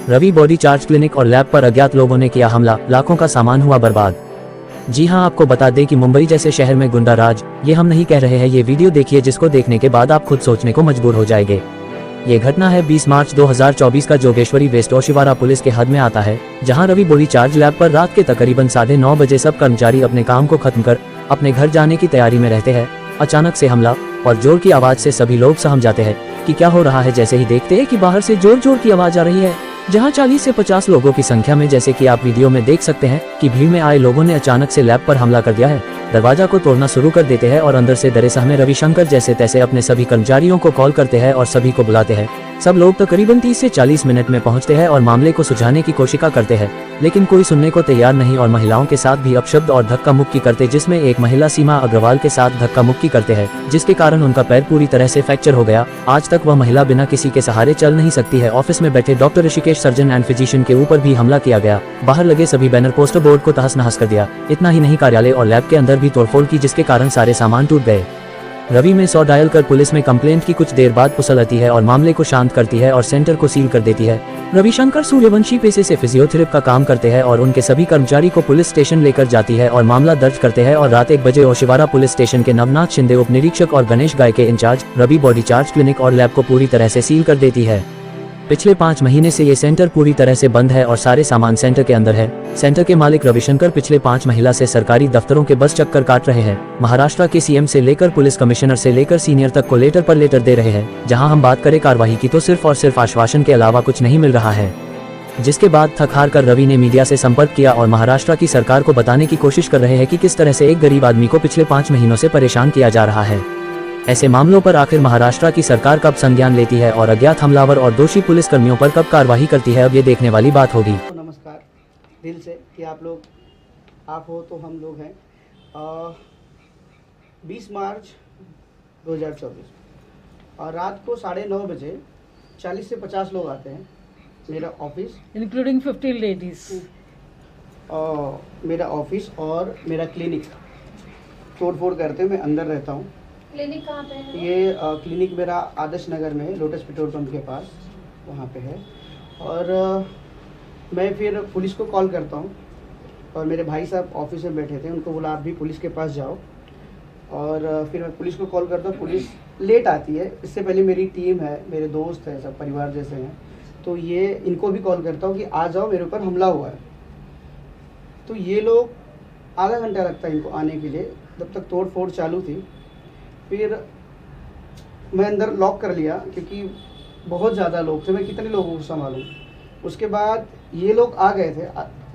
Ravi body charge clinic और lab पर अज्ञात लोगों ने किया हमला, लाखों का सामान हुआ बर्बाद। जी हां, आपको बता दें कि मुंबई जैसे शहर में गुंडा राज, ये हम नहीं कह रहे हैं, ये वीडियो देखिए जिसको देखने के बाद आप खुद सोचने को मजबूर हो जाएंगे। ये घटना है 20 मार्च 2024 का जोगेश्वरी वेस्ट ओशिवारा पुलिस के हद में आता है, जहां रवि बॉडी चार्ज लैब पर रात के तकरीबन 9:30 बजे सब कर्मचारी अपने काम को खत्म कर अपने घर जाने की तैयारी में रहते हैं। अचानक से हमला और जोर की आवाज से सभी लोग सहम जाते हैं कि क्या हो रहा है। जैसे ही देखते हैं कि बाहर से जोर जोर की आवाज आ रही है, जहां 40 से 50 लोगों की संख्या में, जैसे कि आप वीडियो में देख सकते हैं कि भीड़ में आए लोगों ने अचानक से लैब पर हमला कर दिया है। दरवाजा को तोड़ना शुरू कर देते हैं और अंदर से डरे सहमे रविशंकर जैसे तैसे अपने सभी कर्मचारियों को कॉल करते हैं और सभी को बुलाते हैं। सब लोग तकरीबन 30 से 40 मिनट में पहुंचते हैं और मामले को सुलझाने की कोशिश करते हैं, लेकिन कोई सुनने को तैयार नहीं और महिलाओं के साथ भी अपशब्द और धक्का मुक्की करते, जिसमें एक महिला सीमा अग्रवाल के साथ धक्का मुक्की करते हैं, जिसके कारण उनका पैर पूरी तरह से फ्रैक्चर हो गया। आज तक वह महिला बिना किसी के सहारे चल नहीं सकती है। ऑफिस में बैठे doctor Rishikesh surgeon and physician के ऊपर भी हमला किया गया। बाहर लगे सभी बैनर पोस्टर बोर्ड को तहस नहस कर दिया। इतना ही नहीं, कार्यालय और लैब के अंदर भी तोड़फोड़ की, जिसके कारण सारे सामान टूट गए। रवि में 100 डायल कर पुलिस में कंप्लेंट की कुछ देर बाद पुलिस आती है और मामले को शांत करती है और सेंटर को सील कर देती है। रविशंकर सूर्यवंशी पेशे से फिजियोथेरेपी का काम करते हैं और उनके सभी कर्मचारी को पुलिस स्टेशन लेकर जाती है और मामला दर्ज करते हैं और रात 1 बजे ओशिवारा पुलिस स्टेशन के नवनाथ शिंदे उप निरीक्षक और गणेश गाय के incharge Ravi body charge clinic और लैब को पूरी तरह से सील कर देती है। पिछले 5 महीने से ये सेंटर पूरी तरह से बंद है और सारे सामान सेंटर के अंदर है। सेंटर के मालिक रविशंकर पिछले 5 महीना से सरकारी दफ्तरों के बस चक्कर काट रहे हैं। महाराष्ट्र के सीएम से लेकर पुलिस कमिश्नर से लेकर सीनियर तक को लेटर पर लेटर दे रहे हैं। जहां हम बात करें कार्यवाही की तो सिर्फ और सिर्फ आश्वासन के अलावा कुछ नहीं मिल रहा है। जिसके बाद थक हार कर रवि ने मीडिया से संपर्क किया और महाराष्ट्र की सरकार को बताने की कोशिश कर रहे हैं कि किस तरह से एक गरीब आदमी को पिछले 5 महीनों से परेशान किया जा रहा है। ऐसे मामलों पर आखिर महाराष्ट्र की सरकार कब संज्ञान लेती है और अज्ञात हमलावर और दोषी पुलिस कर्मियों पर कब कार्रवाई करती है, अब ये देखने वाली बात होगी। नमस्कार दिल से कि आप हो तो हम लोग हैं। 20 मार्च 2024 और रात को 9:30 बजे 40 से 50 लोग आते हैं मेरा ऑफिस, इंक्लूडिंग 15 लेडीज। मेरा ऑफिस और मेरा क्लिनिक तोड़ फोड़ करते हैं। मैं अंदर रहता हूँ। क्लिनिक कहाँ पे है? ये क्लिनिक मेरा आदर्श नगर में है, लोटस पेट्रोल पंप के पास, वहाँ पे है। और मैं फिर पुलिस को कॉल करता हूँ और मेरे भाई साहब ऑफिस में बैठे थे, उनको बोला आप भी पुलिस के पास जाओ। और फिर मैं पुलिस को कॉल करता हूँ, पुलिस लेट आती है। इससे पहले मेरी टीम है, मेरे दोस्त हैं, सब परिवार जैसे हैं, तो ये इनको भी कॉल करता हूँ कि आ जाओ, मेरे ऊपर हमला हुआ है। तो ये लोग आधा घंटा लगता है इनको आने के लिए, जब तक तोड़ फोड़ चालू थी। फिर मैं अंदर लॉक कर लिया क्योंकि बहुत ज़्यादा लोग थे, मैं कितने लोगों को संभालूं। उसके बाद ये लोग आ गए थे,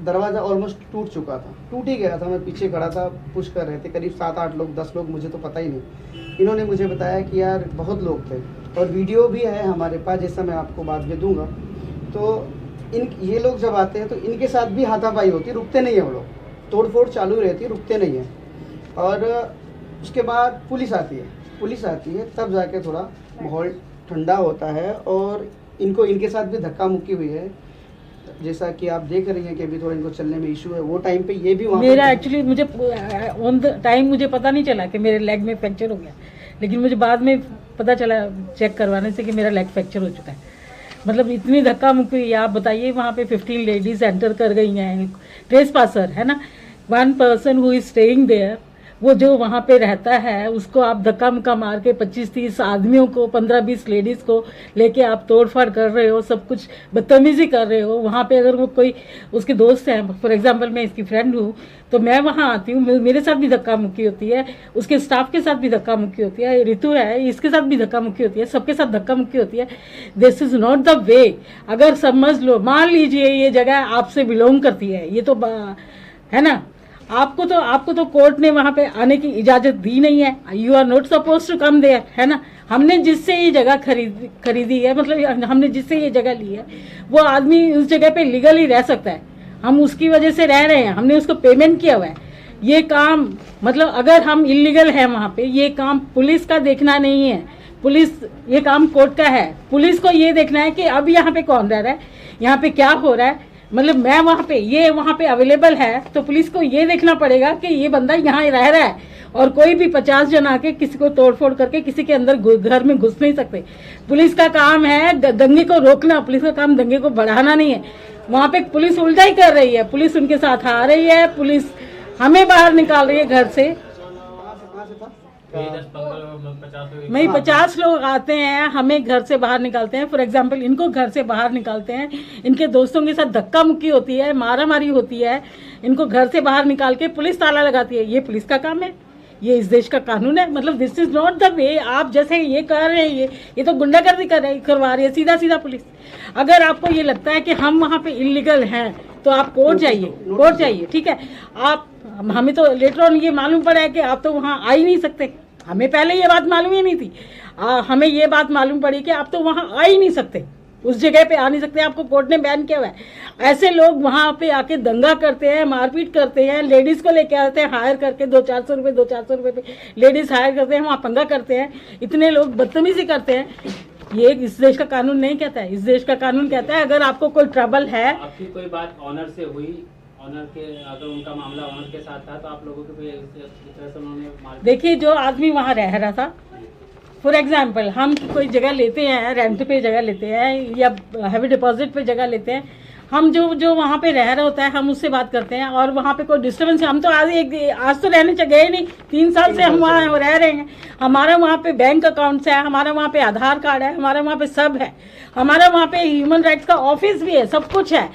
दरवाज़ा ऑलमोस्ट टूट चुका था, टूट ही गया था। मैं पीछे खड़ा था, पुश कर रहे थे करीब 7-8 लोग, 10 लोग, मुझे तो पता ही नहीं। इन्होंने मुझे बताया कि यार बहुत लोग थे और वीडियो भी है हमारे पास, जैसा मैं आपको बाद में दूँगा। तो ये लोग जब आते हैं तो इनके साथ भी हाथापाई होती है, रुकते नहीं है वो लोग, तोड़ फोड़ चालू रहती है, रुकते नहीं है। और उसके बाद पुलिस आती है, तब जाके थोड़ा माहौल ठंडा होता है। और इनको इनके साथ भी धक्का मुक्की हुई है, जैसा कि आप देख रही हैं कि अभी थोड़ा इनको चलने में इशू है। वो टाइम पे ये भी वहाँ मेरा एक्चुअली मुझे ऑन द टाइम मुझे पता नहीं चला कि मेरे लेग में फ्रैक्चर हो गया, लेकिन मुझे बाद में पता चला चेक करवाने से कि मेरा लेग फ्रैक्चर हो चुका है। मतलब इतनी धक्का मुक्की, आप बताइए। वहाँ पे 15 लेडीज एंटर कर गई हैं, ट्रेस पासर है ना, 1 person who is staying there, वो जो वहाँ पे रहता है उसको आप धक्का मुक्का मार के 25-30 आदमियों को, 15-20 लेडीज़ को लेके आप तोड़फाड़ कर रहे हो, सब कुछ बदतमीजी कर रहे हो। वहाँ पे अगर वो कोई उसके दोस्त हैं, फॉर एग्जांपल मैं इसकी फ्रेंड हूँ, तो मैं वहाँ आती हूँ, मेरे साथ भी धक्का मुक्की होती है, उसके स्टाफ के साथ भी धक्का मुक्की होती है, ऋतु है इसके साथ भी धक्का मुक्की होती है, सबके साथ धक्का मुक्की होती है। This is not the way. अगर समझ लो, मान लीजिए ये जगह आपसे बिलोंग करती है, ये तो है ना, आपको तो कोर्ट ने वहाँ पे आने की इजाज़त दी नहीं है। You are not suppose to come there, है ना। हमने जिससे ये जगह खरीदी है, मतलब हमने जिससे ये जगह ली है, वो आदमी उस जगह पे लीगली रह सकता है। हम उसकी वजह से रह रहे हैं, हमने उसको पेमेंट किया हुआ है। ये काम मतलब अगर हम इलीगल हैं वहाँ पे, ये काम पुलिस का देखना नहीं है, ये काम कोर्ट का है। पुलिस को ये देखना है कि अब यहाँ पे कौन रह रहा है, यहाँ पे क्या हो रहा है। मतलब मैं वहाँ पे अवेलेबल है, तो पुलिस को ये देखना पड़ेगा कि ये बंदा यहाँ रह रहा है और कोई भी 50 जन आके किसी को तोड़फोड़ करके किसी के अंदर घर में घुस नहीं सकते। पुलिस का काम है दंगे को रोकना, पुलिस का काम दंगे को बढ़ाना नहीं है। वहाँ पे पुलिस उल्टा ही कर रही है, पुलिस उनके साथ आ रही है, पुलिस हमें बाहर निकाल रही है घर से। नहीं 50 लोग आते हैं, हमें घर से बाहर निकालते हैं। फॉर एग्जांपल इनको घर से बाहर निकालते हैं, इनके दोस्तों के साथ धक्का मुक्की होती है, मारा मारी होती है, इनको घर से बाहर निकाल के पुलिस ताला लगाती है। ये पुलिस का काम है, ये इस देश का कानून है। मतलब this is not the way. आप जैसे ये कर रहे हैं, ये तो गुंडागर्दी करवा रही है सीधा सीधा पुलिस। अगर आपको ये लगता है कि हम वहाँ पे इलीगल हैं तो आप कोर्ट जाइए, ठीक है। आप हमें तो लेटर ऑन ये मालूम पड़ा है कि आप तो वहाँ आ ही नहीं सकते। हमें पहले ये बात मालूम ही नहीं थी, हमें ये बात मालूम पड़ी कि आप तो वहाँ आ ही नहीं सकते, उस जगह पे आ नहीं सकते, आपको कोर्ट ने बैन किया हुआ है। ऐसे लोग वहाँ पे आके दंगा करते हैं, मारपीट करते हैं, लेडीज़ को लेके आते हैं हायर करके 200-400 रुपये पे लेडीज़ हायर करते हैं, वहाँ पंगा करते हैं। इतने लोग बदतमीजी करते हैं। ये इस देश का कानून नहीं कहता है। इस देश का कानून कहता है अगर आपको कोई ट्रबल है। आपकी कोई बात ऑनर से हुई, ऑनर के अगर उनका मामला ऑनर के साथ था तो आप लोगों के इस तरह से उन्होंने देखिए जो आदमी वहाँ रह रहा था, फॉर एग्जाम्पल हम कोई जगह लेते हैं, रेंट पे जगह लेते हैं या हैवी डिपॉजिट पे जगह लेते हैं, हम जो वहाँ पे रह रहा होता है हम उससे बात करते हैं और वहाँ पे कोई डिस्टर्बेंस, हम तो आज तो रहने गए नहीं, 3 साल से हम वहाँ रह रहे हैं। हमारा वहाँ पे बैंक अकाउंट्स है, हमारा वहाँ पे आधार कार्ड है, हमारा वहाँ पे सब है, हमारा वहाँ पे ह्यूमन राइट्स का ऑफिस भी है, सब कुछ है।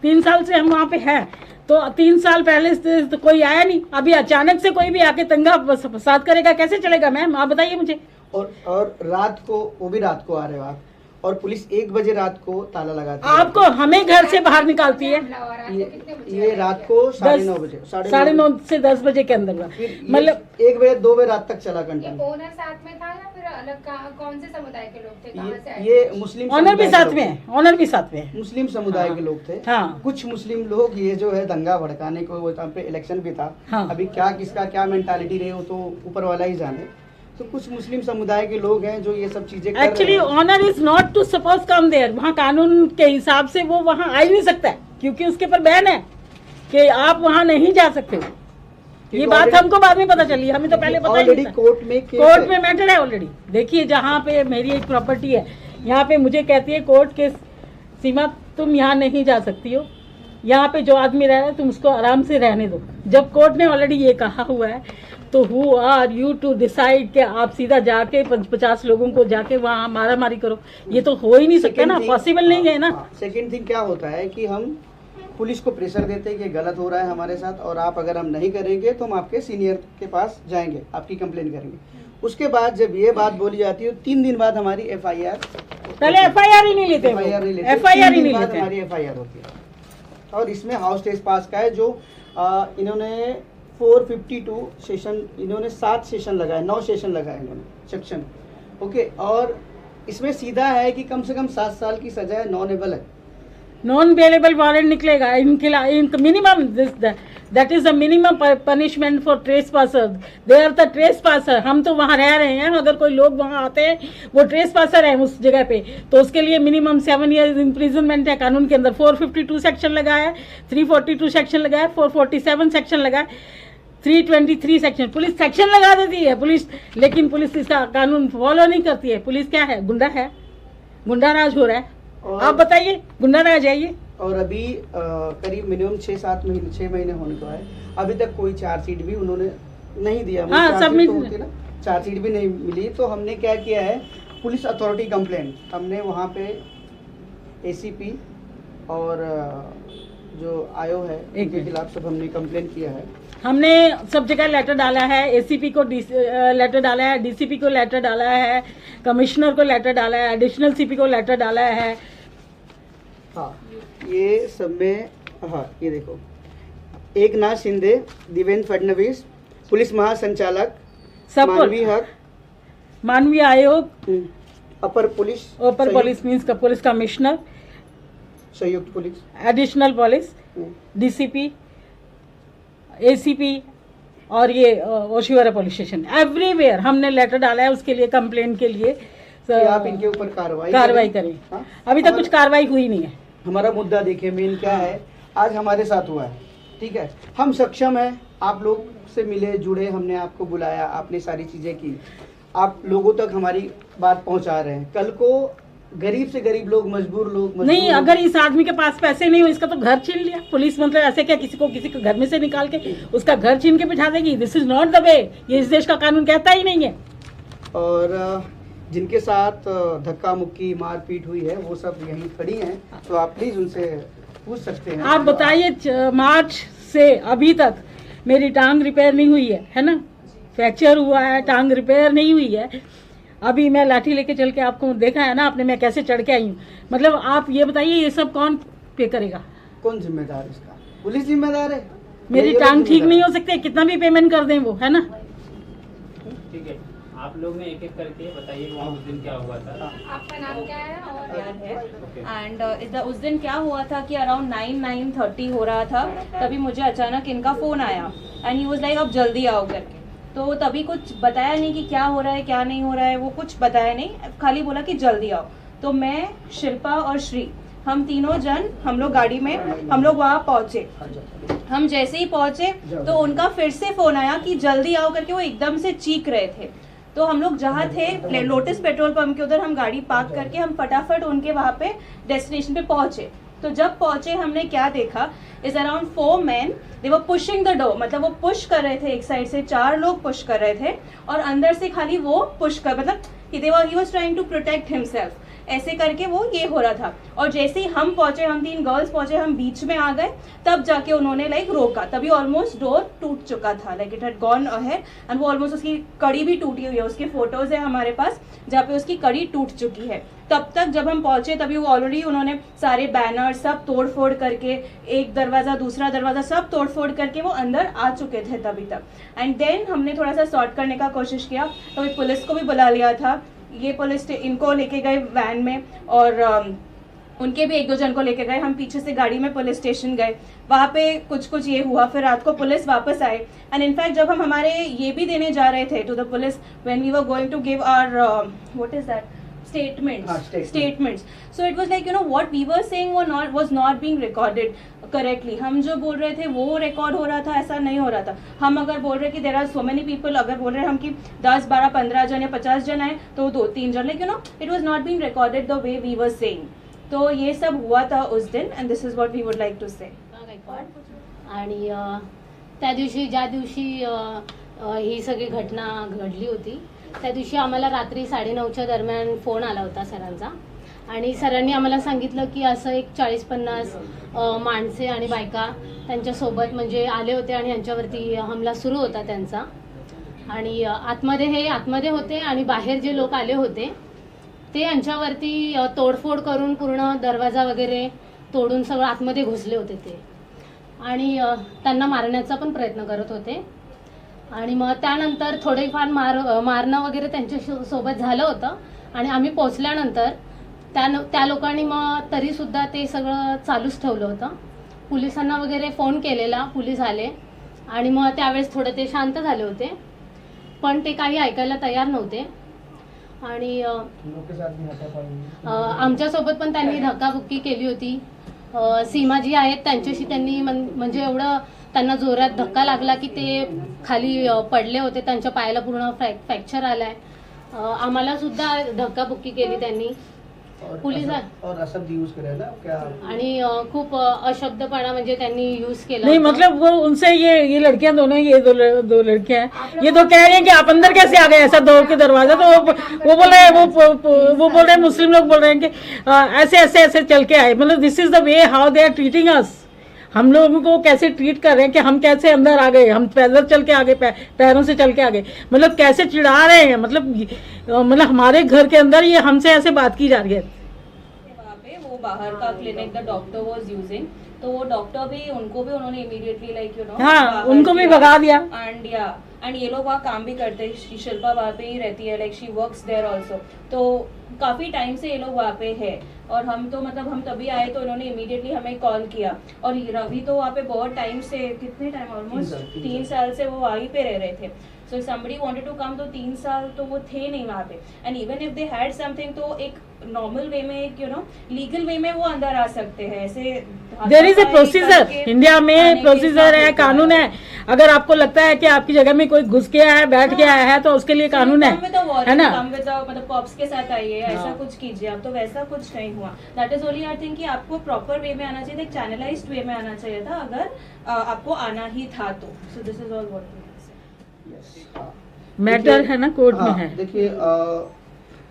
3 साल से हम वहाँ पे हैं। तो 3 साल पहले से तो कोई आया नहीं, अभी अचानक से कोई भी आके दंगा फसाद करेगा, कैसे चलेगा मैम आप बताइए मुझे। और रात को, वो भी रात को आ रहे हो आप, और पुलिस 1 बजे रात को ताला लगाती है आपको, हमें घर से बाहर निकालती है। ये रात को 9:30 बजे, 9:30 से 10 बजे के अंदर, मतलब 1 बजे 2 बजे रात तक चला कंटिन्यू। ओनर साथ में था या फिर अलग कौन से समुदाय के लोग थे, कहाँ से आए? ये मुस्लिम ऑनर भी साथ में है, ऑनर भी साथ में है, मुस्लिम समुदाय के लोग थे। हाँ। कुछ मुस्लिम लोग ये जो है दंगा भड़काने को, वो टाइम पे इलेक्शन भी था। हाँ। अभी क्या किसका क्या मेंटालिटी रही हो तो ऊपर वाला ही जाने। तो कुछ मुस्लिम समुदाय के लोग हैं जो ये सब चीजें actually honour is not to suppose come there. वहाँ कानून के हिसाब से वो वहाँ आ ही नहीं सकता है, क्योंकि उसके ऊपर बैन है कि आप वहाँ नहीं जा सकते। ये बात हमको बाद में पता चली, हमें तो पहले पता ही नहीं था। कोर्ट में मैटर है ऑलरेडी। देखिए जहाँ पे मेरी एक प्रॉपर्टी है, यहाँ पे मुझे कहती है कोर्ट के सीमा तुम यहाँ नहीं जा सकती हो, यहाँ पे जो आदमी रह रहा है तुम उसको आराम से रहने दो। जब कोर्ट ने ऑलरेडी ये कहा हुआ है तो who are you to decide कि आप सीधा जाके 50 लोगों को जाके वहाँ मारा मारी करो, ये तो हो ही नहीं सकता ना, पॉसिबल नहीं है ना। सेकंड थिंग क्या होता है कि हम पुलिस को प्रेशर देते हैं कि गलत हो रहा है हमारे साथ, और आप अगर हम नहीं करेंगे तो हम आपके सीनियर के पास जाएंगे, आपकी कंप्लेन करेंगे। उसके बाद जब ये बात बोली जाती है 3 दिन बाद हमारी FIR, पहले FIR ही नहीं लेते, FIR नहीं लेते, FIR ही नहीं लेते, हमारी FIR होती है। और इसमें हाउस टेस्ट पास का है जो इन्होंने 452 सेशन, इन्होंने 7 सेशन लगाए, 9 सेशन लगाए इन्होंने सेक्शन, ओके। और इसमें सीधा है कि कम से कम 7 साल की सजा है, नॉन एबल है, नॉन बेलेबल वारंट निकलेगा इनके minimum, that is the minimum punishment for trespasser. They are the trespasser. हम तो वहाँ रह रहे हैं, अगर कोई लोग वहाँ आते हैं वो ट्रेसपासर है उस जगह पे, तो उसके लिए मिनिमम 7 ईयर्स इम्प्रिजनमेंट है कानून के अंदर। 452 सेक्शन लगा है, 342 सेक्शन लगा है, 447 सेक्शन लगा है, 323 सेक्शन। पुलिस सेक्शन लगा देती है पुलिस, लेकिन पुलिस इसका कानून फॉलो नहीं करती है। पुलिस क्या है, गुंडा है, गुंडा राज हो रहा है। आप बताइए, गुंडा राज है ये। और अभी करीब मिनिमम 6 महीने होने को है, अभी तक कोई चार्जशीट भी उन्होंने नहीं दिया। हाँ, सबमिट होती ना, चार्जशीट भी नहीं मिली। तो हमने क्या किया है, पुलिस अथॉरिटी कंप्लेंट, हमने वहाँ पे ACP और जो आयो है उनके खिलाफ सब हमने कंप्लेन किया है। हमने सब जगह लेटर डाला है, ACP को लेटर डाला है, DCP को लेटर डाला है, कमिश्नर को लेटर डाला है, एडिशनल CP को लेटर डाला है। हाँ, ये सब में, हाँ ये देखो, एकनाथ शिंदे, देवेंद्र फडणवीस, पुलिस महासंचालक, मानवीय हक, मानवीय आयोग, अपर पुलिस मीन्स का पुलिस कमिश्नर, संयुक्त police, additional police, DCP, ACP और ये ओशिवारा पुलिस स्टेशन, एवरीवेयर हमने लेटर डाला है उसके लिए, कंप्लेन के लिए आप इनके ऊपर कार्रवाई करें। अभी तक कुछ कार्रवाई हुई नहीं है। हमारा मुद्दा देखिए मेन क्या है, आज हमारे साथ हुआ है, ठीक है, हम सक्षम हैं, आप लोग से मिले जुड़े, हमने आपको बुलाया, आपने सारी चीज़ें की, आप लोगों तक हमारी बात पहुंचा रहे हैं। कल को गरीब से गरीब लोग, मजबूर लोग नहीं, अगर इस आदमी के पास पैसे नहीं हो, इसका तो घर छीन लिया पुलिस। मतलब ऐसे क्या किसी को घर में से निकाल के उसका घर छीन के बिठा देगी? This is not the way, ये इस देश का कानून कहता ही नहीं है। और जिनके साथ धक्का मुक्की मारपीट हुई है वो सब यहीं खड़ी हैं, तो आप प्लीज उनसे पूछ सकते हैं। आप बताइए, मार्च से अभी तक मेरी टांग रिपेयर नहीं हुई है ना? फ्रैक्चर हुआ है, टांग रिपेयर नहीं हुई है। अभी मैं लाठी लेके चल के, आपको देखा है ना आपने, मैं कैसे चढ़ के आई हूँ। मतलब आप ये बताइए, ये सब कौन पे करेगा? कौन जिम्मेदार इसका? पुलिस जिम्मेदार है। मेरी टांग ठीक नहीं हो सकती, कितना भी पेमेंट कर दें वो, है ना? ठीक है, आप लोग ने एक एक करके बताइए वहाँ उस दिन क्या हुआ था। आपका नाम क्या है और एंड उस दिन क्या हुआ था कि अराउंड 9:30 हो रहा था, तभी मुझे अचानक इनका फ़ोन आया एंड ही वाज लाइक अब जल्दी आओ करके। तो तभी कुछ बताया नहीं कि क्या हो रहा है क्या नहीं हो रहा है, वो कुछ बताया नहीं, खाली बोला कि जल्दी आओ। तो मैं, शिल्पा और श्री, हम तीनों जन, हम लोग गाड़ी में, हम लोग वहाँ पहुँचे। हम जैसे ही पहुँचे तो उनका फिर से फ़ोन आया कि जल्दी आओ करके, वो एकदम से चीख रहे थे। तो हम लोग जहाँ थे लोटस पेट्रोल पंप के उधर, हम गाड़ी पार्क करके हम फटाफट उनके वहाँ पे डेस्टिनेशन पे पहुँचे। तो जब पहुँचे हमने क्या देखा, is around 4 men, they were pushing the door, मतलब वो पुश कर रहे थे, एक साइड से 4 लोग पुश कर रहे थे और अंदर से खाली वो पुश कर, मतलब he was trying to protect himself, ऐसे करके वो ये हो रहा था। और जैसे ही हम पहुंचे, हम 3 गर्ल्स पहुंचे, हम बीच में आ गए, तब जाके उन्होंने लाइक रोका। तभी ऑलमोस्ट डोर टूट चुका था, like it had gone ahead and वो ऑलमोस्ट, उसकी कड़ी भी टूटी हुई है, उसकी फोटोज है हमारे पास जहाँ पे उसकी कड़ी टूट चुकी है। तब तक जब हम पहुंचे तभी वो ऑलरेडी उन्होंने सारे बैनर सब तोड़ फोड़ करके, एक दरवाजा दूसरा दरवाजा सब तोड़ फोड़ करके वो अंदर आ चुके थे तभी तक। एंड देन हमने थोड़ा सा सॉर्ट करने का कोशिश किया, तो पुलिस को भी बुला लिया था। ये पुलिस इनको लेके गए वैन में और उनके भी 1-2 जन को लेके गए। हम पीछे से गाड़ी में पुलिस स्टेशन गए, वहाँ पे कुछ ये हुआ, फिर रात को पुलिस वापस आए। एंड इनफैक्ट जब हम हमारे ये भी देने जा रहे थे to the police, when we were going to give our what is that statements, so it was like, you know, what we were saying was not being recorded correctly. हम जो बोल रहे थे वो रिकॉर्ड हो रहा था, ऐसा नहीं हो रहा था। हम अगर बोल रहे कि there are so many people, अगर बोल रहे हम कि 10, 12, 15 जन या 50 जन आए तो 2-3 जन, like, you know, it was not being recorded the way we were saying. तो ये सब हुआ था उस दिन and this is what we would like to say. आणि त्या दिवशी ज्या दिवशी ही सगळी घटना घडली होती, त्या दिवशी आम्हाला रात्री 9:30च्या दरम्यान फोन आला होता सरांचा आणि सरांनी आम्हाला सांगितलं की असं एक 40-50 माणसे आणि बायका त्यांच्यासोबत म्हणजे आले होते आणि यांच्यावरती हमला सुरू होता त्यांचा। आणि आतमध्ये होते आणि बाहेर जे लोक आले होते ते यांच्यावरती तोडफोड करून पूर्ण दरवाजा वगैरे तोडून सगळं आतमध्ये घुसले होते ते आणि त्यांना मारण्याचा पण प्रयत्न करत होते। आणि मग त्यानंतर थोडेफार मारणं वगैरे त्यांच्या सोबत झालं होतं आणि आम्ही पोहोचल्यानंतर त्या लोकांनी मग तरीसुद्धा ते सगळं चालूच ठेवलं होतं। पोलिसांना वगैरे फोन केलेला, पोलीस आले आणि मग त्यावेळेस थोडं ते शांत झाले होते, पण ते काही ऐकायला तयार नव्हते। आणि आमच्यासोबत पण त्यांनी धक्काबुक्की केली होती। सीमा जी आहेत त्यांच्याशी त्यांनी म्हणजे एवढं त्यांना जोरात धक्का लागला की ते खाली पडले होते, त्यांच्या पायाला पूर्ण फ्रॅक्चर आलाय। आम्हाला सुद्धा धक्काबुक्की केली त्यांनी पोलीस और अशब्द यूज करे ना क्या, आणि खूप अशब्दपणा म्हणजे त्यांनी यूज केला। नहीं मतलब वो उनसे ये लड़कियां दोनों, ये दो लड़कियां हैं, ये तो कह रही हैं कि आप अंदर कैसे आ गए ऐसा दौड़ के दरवाजा। तो वो बोल रहे हैं, वो बोल रहे हैं, मुस्लिम लोग बोल रहे हैं कि ऐसे चल के आए। मतलब this is the way how they are treating us. हम लोगों को कैसे ट्रीट कर रहे हैं कि हम कैसे अंदर आ गए, हम पैदल चल के आ गए, पैरों से चल के आ गए। मतलब कैसे चिढ़ा रहे हैं, मतलब हमारे घर के अंदर ये हमसे ऐसे बात की जा रही है। वहाँ पे वो बाहर का clinic the doctor was using, तो वो डॉक्टर भी उनको भी उन्होंने इमीडिएटली लाइक यू नो हाँ, उनको भी भगा दिया। एंड ये लोग वहाँ काम भी करते हैं, शिल्पा वहाँ पे ही रहती है, like she works there also. तो काफ़ी टाइम से ये लोग वहाँ पे है और हम तो मतलब हम तभी आए तो इन्होंने इमीडिएटली हमें कॉल किया। और रवि तो वहाँ पे बहुत टाइम से, कितने टाइम, ऑलमोस्ट 3 साल से वो वहीं पे रह रहे थे। So somebody wanted to come, तो 3 साल तो वो थे नहीं वहाँ पे. And even if they had something, तो एक नॉर्मल वे में, एक लीगल वे में वो अंदर आ सकते हैं. ऐसे there is a procedure, India में प्रोसीजर है, कानून है. अगर आपको लगता है कि आपकी जगह में कोई घुस के आया है, बैठ के आया है, तो उसके लिए कानून है ना. मतलब कॉप्स के साथ आइए, ऐसा कुछ कीजिए आप. तो वैसा कुछ नहीं हुआ. That is only I think कि आपको प्रॉपर वे में आना चाहिए, एक चैनलाइज्ड वे में आना चाहिए था, अगर आपको आना ही था तो. So this is all what matter है ना, कोर्ट में है. देखिए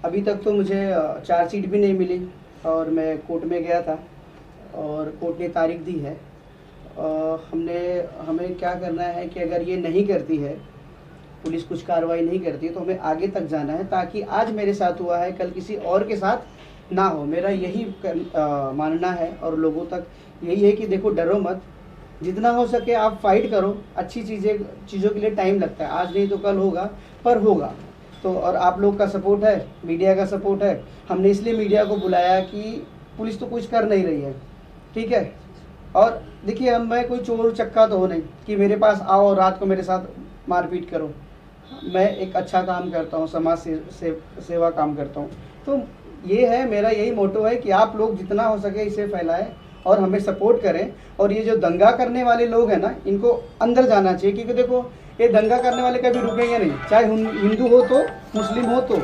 अभी तक तो मुझे चार्जशीट भी नहीं मिली और मैं कोर्ट में गया था और कोर्ट ने तारीख दी है. हमें क्या करना है कि अगर ये नहीं करती है, पुलिस कुछ कार्रवाई नहीं करती है, तो हमें आगे तक जाना है, ताकि आज मेरे साथ हुआ है कल किसी और के साथ ना हो. मेरा यही मानना है और लोगों तक यही है कि देखो, डरो मत, जितना हो सके आप फाइट करो. अच्छी चीज़ों के लिए टाइम लगता है, आज नहीं तो कल होगा, पर होगा. तो और आप लोग का सपोर्ट है, मीडिया का सपोर्ट है. हमने इसलिए मीडिया को बुलाया कि पुलिस तो कुछ कर नहीं रही है, ठीक है. और देखिए, मैं कोई चोर चक्का तो हो नहीं कि मेरे पास आओ और रात को मेरे साथ मारपीट करो. मैं एक अच्छा काम करता हूँ, समाज सेवा काम करता हूँ. तो ये है, मेरा यही मोटो है कि आप लोग जितना हो सके इसे फैलाएं और हमें सपोर्ट करें. और ये जो दंगा करने वाले लोग हैं ना, इनको अंदर जाना चाहिए, क्योंकि देखो, ये दंगा करने वाले कभी रुकेंगे नहीं, चाहे हिंदू हो तो मुस्लिम हो तो.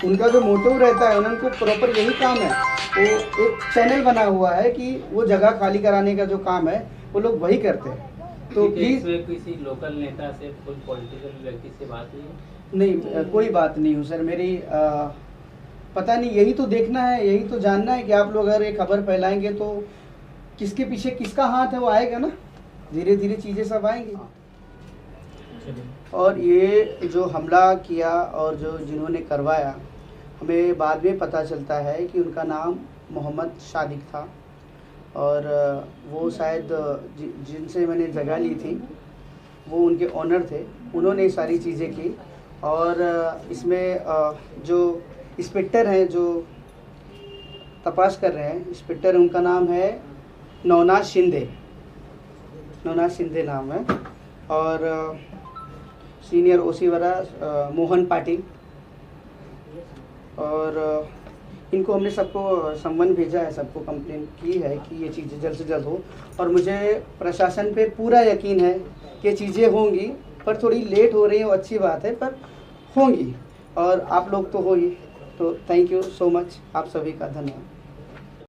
उनका जो मोटिव रहता है, उनको प्रॉपर यही काम है. वो एक चैनल बना हुआ है कि वो जगह खाली कराने का जो काम है वो लोग वही करते हैं. तो प्लीज, किसी लोकल नेता से, कोई पॉलिटिकल व्यक्ति से बात हुई? नहीं, कोई बात नहीं हुई सर मेरी. पता नहीं, यही तो देखना है, यही तो जानना है कि आप लोग अगर ये खबर फैलाएंगे तो किसके पीछे किसका हाथ है वो आएगा ना. धीरे धीरे चीज़ें सब आएंगी. और ये जो हमला किया और जिन्होंने करवाया, हमें बाद में पता चलता है कि उनका नाम मोहम्मद सादिक था. और वो शायद जिनसे मैंने जगह ली थी वो उनके ऑनर थे. उन्होंने ये सारी चीज़ें की. और इसमें जो इंस्पेक्टर हैं जो तपास कर रहे हैं, इंस्पेक्टर उनका नाम है नवनाथ शिंदे. नवनाथ शिंदे नाम है. और सीनियर ओसी वाला मोहन पाटिल. और इनको हमने सबको सम्मन भेजा है, सबको कंप्लेन की है कि ये चीज़ें जल्द से जल्द हो. और मुझे प्रशासन पे पूरा यकीन है कि चीज़ें होंगी, पर थोड़ी लेट हो रही है, वो अच्छी बात है, पर होंगी. और आप लोग तो हो ही. तो थैंक यू सो मच, आप सभी का धन्यवाद.